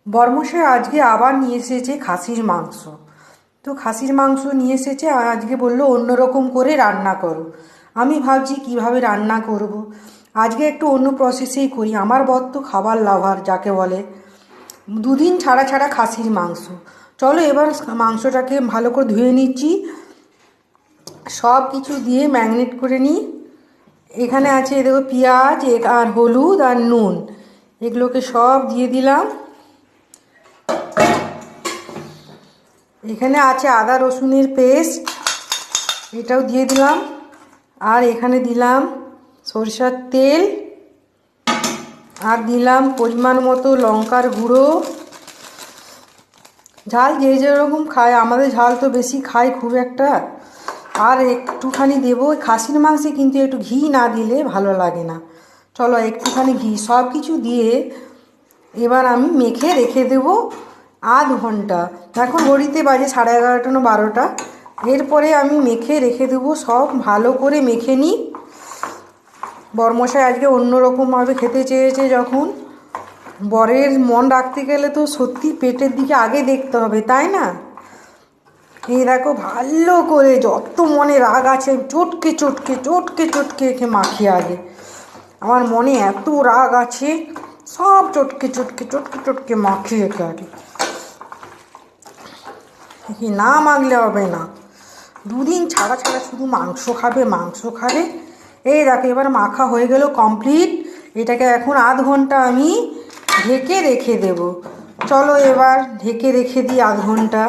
বর্মশাই আজকে আবার নিয়ে এসেছে খাসির মাংস। তো খাসির মাংস নিয়ে এসেছে, আজকে বললো অন্যরকম করে রান্না করো। আমি ভাবছি কিভাবে রান্না করব। আজকে একটু অন্য প্রসেসেই করি। আমার বর তো খাবার লাভার যাকে বলে, দুদিন ছাড়া ছাড়া খাসির মাংস। চলো এবার মাংসটাকে ভালো করে ধুয়ে নিচ্ছি, সব কিছু দিয়ে ম্যারিনেট করে নিই। এখানে আছে দেখো পেঁয়াজ আর হলুদ আর নুন, এগুলোকে সব দিয়ে দিলাম। এখানে আছে আদা রসুনের পেস্ট, এটাও দিয়ে দিলাম। আর এখানে দিলাম সরষের তেল, আর দিলাম পরিমাণ মতো লঙ্কার গুঁড়ো। ঝাল যে যেরকম খায়, আমাদের ঝাল তো বেশি খাই খুব একটা। আর একটুখানি দেবো, খাসির মাংসে কিন্তু একটু ঘি না দিলে ভালো লাগে না। চলো একটুখানি ঘি, সব কিছু দিয়ে এবার আমি মেখে রেখে দেবো আধ ঘন্টা। এখন ঘড়িতে বাজে 11:30 না 12টা। এরপরে আমি মেখে রেখে দেবো, সব ভালো করে মেখে নিই। বরমশাই আজকে অন্যরকমভাবে খেতে চেয়েছে যখন, বরের মন রাখতে গেলে তো সত্যি পেটের দিকে আগে দেখতে হবে, তাই না? এই দেখো ভালো করে যত মনে রাগ আছে চটকে চটকে চটকে চটকে একে মাখি আগে। আমার মনে এত রাগ আছে, সব চটকে চটকে চটকে চটকে মাখি একে আগে। না মাখলে হবে না, দুদিন ছাড়া ছাড়া শুধু মাংস খাবে মাংস খাবে। এই দেখো এবার মাখা হয়ে গেল কমপ্লিট। এটাকে এখন আধ ঘন্টা আমি ঢেকে রেখে দেব। চলো এবার ঢেকে রেখে দিই আধ ঘন্টা।